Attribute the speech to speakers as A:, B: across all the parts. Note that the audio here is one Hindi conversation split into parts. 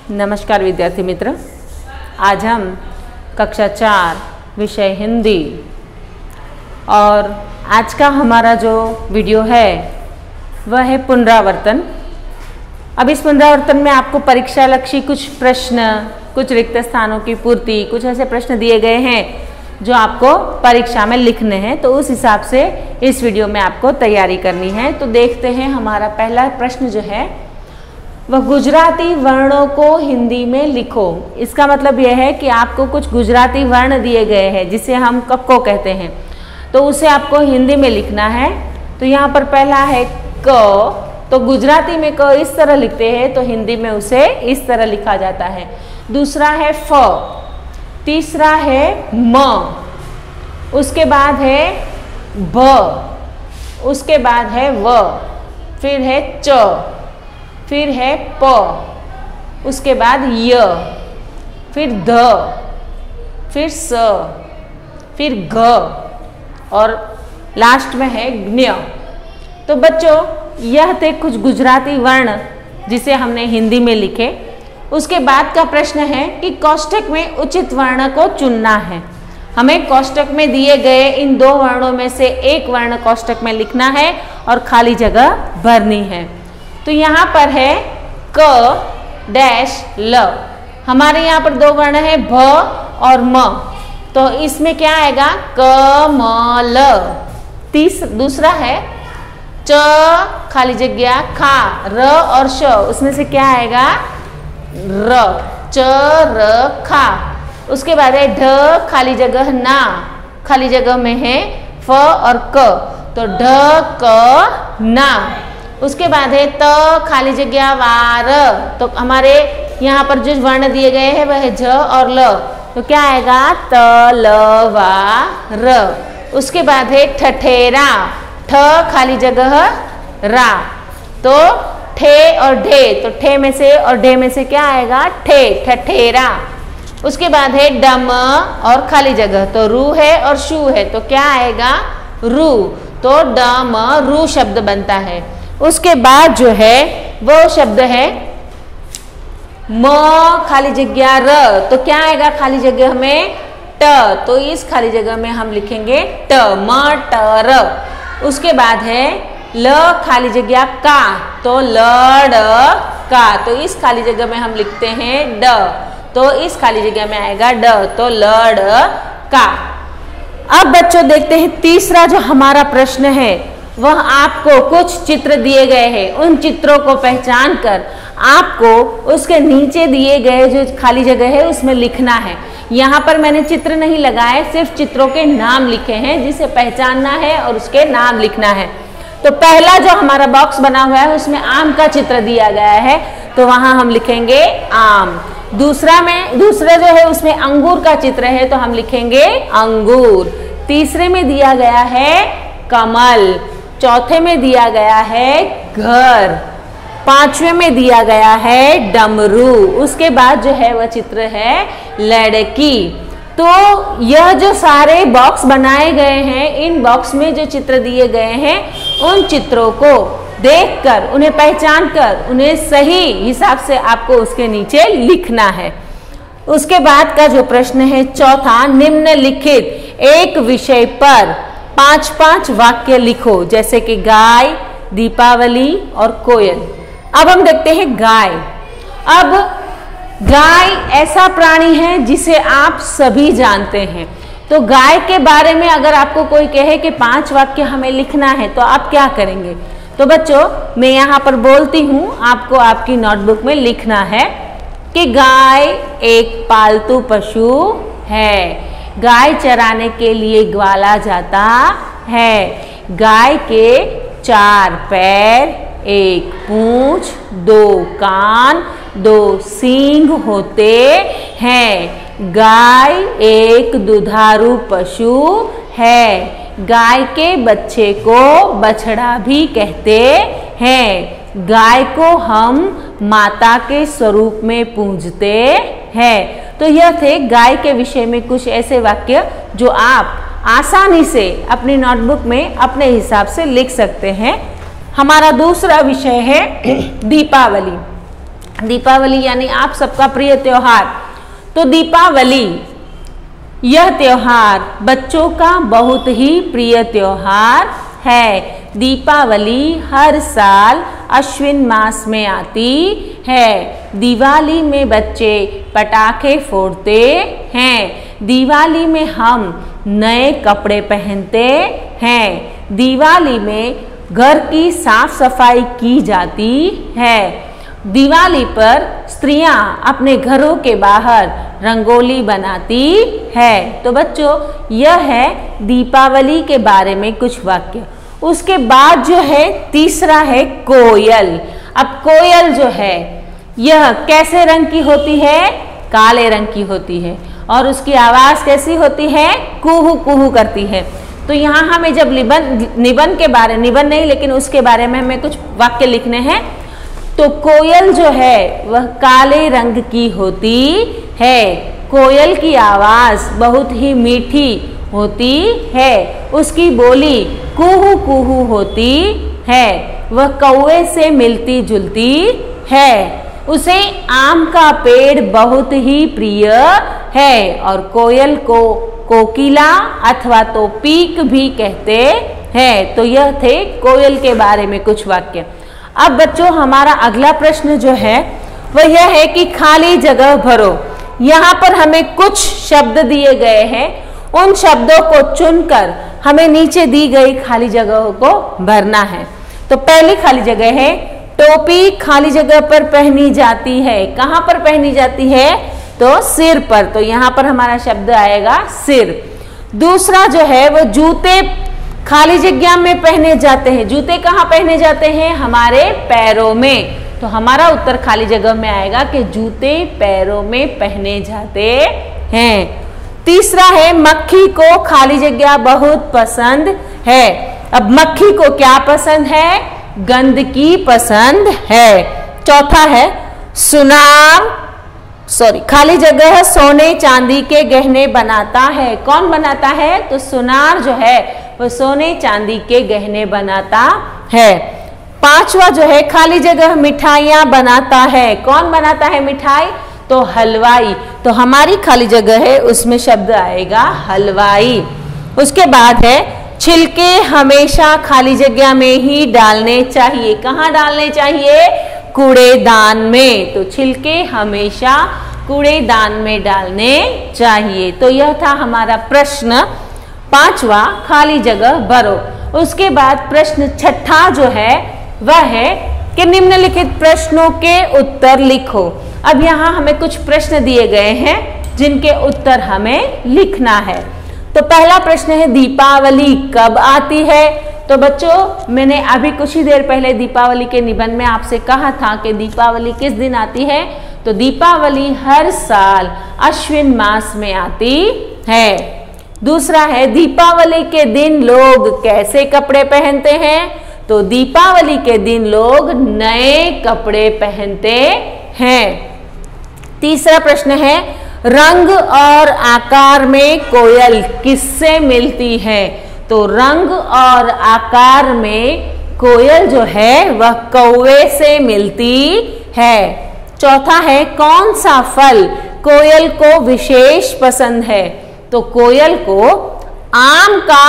A: नमस्कार विद्यार्थी मित्र, आज हम कक्षा 4 विषय हिंदी और आज का हमारा जो वीडियो है वह है पुनरावर्तन। अब इस पुनरावर्तन में आपको परीक्षा लक्षी कुछ प्रश्न, कुछ रिक्त स्थानों की पूर्ति, कुछ ऐसे प्रश्न दिए गए हैं जो आपको परीक्षा में लिखने हैं, तो उस हिसाब से इस वीडियो में आपको तैयारी करनी है। तो देखते हैं, हमारा पहला प्रश्न जो है वह गुजराती वर्णों को हिंदी में लिखो। इसका मतलब यह है कि आपको कुछ गुजराती वर्ण दिए गए हैं जिसे हम कक्को कहते हैं, तो उसे आपको हिंदी में लिखना है। तो यहाँ पर पहला है क, तो गुजराती में क इस तरह लिखते हैं, तो हिंदी में उसे इस तरह लिखा जाता है। दूसरा है फ, तीसरा है म, उसके बाद है भ, उसके बाद है व, फिर है च, फिर है प, उसके बाद य, फिर ध, फिर स, फिर घ और लास्ट में है ज्ञ। तो बच्चों, यह थे कुछ गुजराती वर्ण जिसे हमने हिंदी में लिखे। उसके बाद का प्रश्न है कि कोष्ठक में उचित वर्ण को चुनना है। हमें कोष्ठक में दिए गए इन दो वर्णों में से एक वर्ण कोष्ठक में लिखना है और खाली जगह भरनी है। तो यहाँ पर है क डैश ल। हमारे यहाँ पर दो वर्ण है भ और म, तो इसमें क्या आएगा क म ल। दूसरा है च खाली जगह खा र और श, उसमें से क्या आएगा र, च र खा। उसके बाद है ढ खाली जगह ना, खाली जगह में है फ और क, तो ढ क ना। उसके बाद है त खाली जगह वार, तो हमारे यहाँ पर जो वर्ण दिए गए हैं वह है झ और ल, तो क्या आएगा त ल वा र। उसके बाद है ठठेरा, ठ खाली जगह रा, तो ठे और ढे, तो ठे में से और ढे में से क्या आएगा ठे, ठठेरा। उसके बाद है डम और खाली जगह, तो रू है और शू है, तो क्या आएगा रू, तो डम रू शब्द बनता है। उसके बाद जो है वो शब्द है म खाली जगह र, तो क्या आएगा खाली जगह में ट, तो इस खाली जगह में हम लिखेंगे ट, म ट र। उसके बाद है ल खाली जगह का, तो ल ड का, तो इस खाली जगह में हम लिखते हैं ड, तो इस खाली जगह में आएगा ड, तो ल ड का। अब बच्चों देखते हैं तीसरा जो हमारा प्रश्न है, वह आपको कुछ चित्र दिए गए हैं, उन चित्रों को पहचान कर आपको उसके नीचे दिए गए जो खाली जगह है उसमें लिखना है। यहाँ पर मैंने चित्र नहीं लगाए, सिर्फ चित्रों के नाम लिखे हैं जिसे पहचानना है और उसके नाम लिखना है। तो पहला जो हमारा बॉक्स बना हुआ है उसमें आम का चित्र दिया गया है, तो वहां हम लिखेंगे आम। दूसरा जो है उसमें अंगूर का चित्र है, तो हम लिखेंगे अंगूर। तीसरे में दिया गया है कमल, चौथे में दिया गया है घर, पांचवें में दिया गया है डमरू। उसके बाद जो है वह चित्र है लड़की। तो यह जो सारे बॉक्स बनाए गए हैं, इन बॉक्स में जो चित्र दिए गए हैं उन चित्रों को देखकर, उन्हें पहचान कर, उन्हें सही हिसाब से आपको उसके नीचे लिखना है। उसके बाद का जो प्रश्न है चौथा, निम्नलिखित एक विषय पर 5-5 वाक्य लिखो, जैसे कि गाय, दीपावली और कोयल। अब हम देखते हैं गाय। अब गाय ऐसा प्राणी है जिसे आप सभी जानते हैं, तो गाय के बारे में अगर आपको कोई कहे कि 5 वाक्य हमें लिखना है, तो आप क्या करेंगे? तो बच्चों, मैं यहाँ पर बोलती हूँ, आपको आपकी नोटबुक में लिखना है कि गाय एक पालतू पशु है, गाय चराने के लिए ग्वाला जाता है, गाय के 4 पैर, 1 पूंछ, 2 कान, 2 सींग होते हैं, गाय एक दुधारू पशु है, गाय के बच्चे को बछड़ा भी कहते हैं, गाय को हम माता के स्वरूप में पूजते हैं। तो यह थे गाय के विषय में कुछ ऐसे वाक्य जो आप आसानी से अपनी नोटबुक में अपने हिसाब से लिख सकते हैं। हमारा दूसरा विषय है दीपावली। दीपावली यानी आप सबका प्रिय त्योहार। तो दीपावली यह त्योहार बच्चों का बहुत ही प्रिय त्योहार है। दीपावली हर साल अश्विन मास में आती है। दिवाली में बच्चे पटाखे फोड़ते हैं। दिवाली में हम नए कपड़े पहनते हैं। दिवाली में घर की साफ सफाई की जाती है। दिवाली पर स्त्रियां अपने घरों के बाहर रंगोली बनाती है। तो बच्चों यह है दीपावली के बारे में कुछ वाक्य। उसके बाद जो है तीसरा है कोयल। अब कोयल जो है यह कैसे रंग की होती है? काले रंग की होती है और उसकी आवाज कैसी होती है? कुहू कुहू करती है। तो यहाँ हमें जब निबंध के बारे निबंध नहीं लेकिन उसके बारे में हमें कुछ वाक्य लिखने हैं। तो कोयल जो है वह काले रंग की होती है। कोयल की आवाज बहुत ही मीठी होती है। उसकी बोली कुहू कुहू होती है। वह कौवे से मिलती जुलती है। उसे आम का पेड़ बहुत ही प्रिय है और कोयल को कोकिला अथवा तो पीक भी कहते हैं। तो यह थे कोयल के बारे में कुछ वाक्य। अब बच्चों हमारा अगला प्रश्न जो है वह यह है कि खाली जगह भरो। यहाँ पर हमें कुछ शब्द दिए गए हैं। उन शब्दों को चुनकर हमें नीचे दी गई खाली जगहों को भरना है। तो पहली खाली जगह है टोपी खाली जगह पर पहनी जाती है। कहाँ पर पहनी जाती है? तो सिर पर। तो यहाँ पर हमारा शब्द आएगा सिर। दूसरा जो है वो जूते खाली जगह में पहने जाते हैं। जूते कहाँ पहने जाते हैं? हमारे पैरों में। तो हमारा उत्तर खाली जगह में आएगा कि जूते पैरों में पहने जाते हैं। तीसरा है मक्खी को खाली जगह बहुत पसंद है। अब मक्खी को क्या पसंद है? गंदगी पसंद है। चौथा है खाली जगह सोने चांदी के गहने बनाता है। कौन बनाता है? तो सुनार जो है वो सोने चांदी के गहने बनाता है। पांचवा जो है खाली जगह मिठाइयां बनाता है। कौन बनाता है मिठाई? तो हलवाई। तो हमारी खाली जगह है उसमें शब्द आएगा हलवाई। उसके बाद है छिलके हमेशा खाली जगह में ही डालने चाहिए। कहाँ डालने चाहिए? कूड़ेदान में। तो छिलके हमेशा कूड़ेदान में डालने चाहिए। तो यह था हमारा प्रश्न पांचवा खाली जगह भरो। उसके बाद प्रश्न छठा जो है वह है कि निम्नलिखित प्रश्नों के उत्तर लिखो। अब यहाँ हमें कुछ प्रश्न दिए गए हैं जिनके उत्तर हमें लिखना है। तो पहला प्रश्न है दीपावली कब आती है? तो बच्चों मैंने अभी कुछ ही देर पहले दीपावली के निबंध में आपसे कहा था कि दीपावली किस दिन आती है। तो दीपावली हर साल अश्विन मास में आती है। दूसरा है दीपावली के दिन लोग कैसे कपड़े पहनते हैं? तो दीपावली के दिन लोग नए कपड़े पहनते हैं। तीसरा प्रश्न है रंग और आकार में कोयल किससे मिलती है? तो रंग और आकार में कोयल जो है वह कौवे से मिलती है। चौथा है कौन सा फल कोयल को विशेष पसंद है? तो कोयल को आम का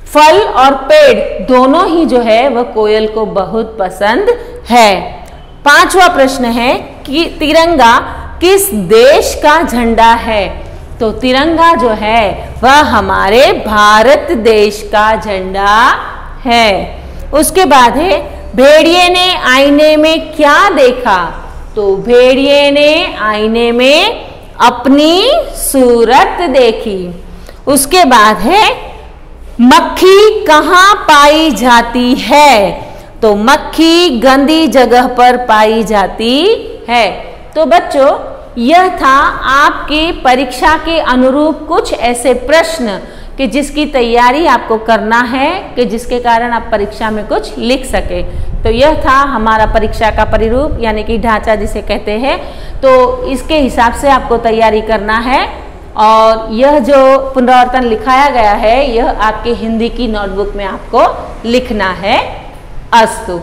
A: फल और पेड़ दोनों ही जो है वह कोयल को बहुत पसंद है। पांचवा प्रश्न है कि तिरंगा किस देश का झंडा है? तो तिरंगा जो है वह हमारे भारत देश का झंडा है। उसके बाद है भेड़िए ने आईने में क्या देखा? तो भेड़िए ने आईने में अपनी सूरत देखी। उसके बाद है मक्खी कहाँ पाई जाती है? तो मक्खी गंदी जगह पर पाई जाती है। तो बच्चों यह था आपकी परीक्षा के अनुरूप कुछ ऐसे प्रश्न कि जिसकी तैयारी आपको करना है कि जिसके कारण आप परीक्षा में कुछ लिख सके। तो यह था हमारा परीक्षा का परिरूप यानी कि ढांचा जिसे कहते हैं। तो इसके हिसाब से आपको तैयारी करना है और यह जो पुनरावर्तन लिखाया गया है यह आपके हिंदी की नोटबुक में आपको लिखना है। अस्तु।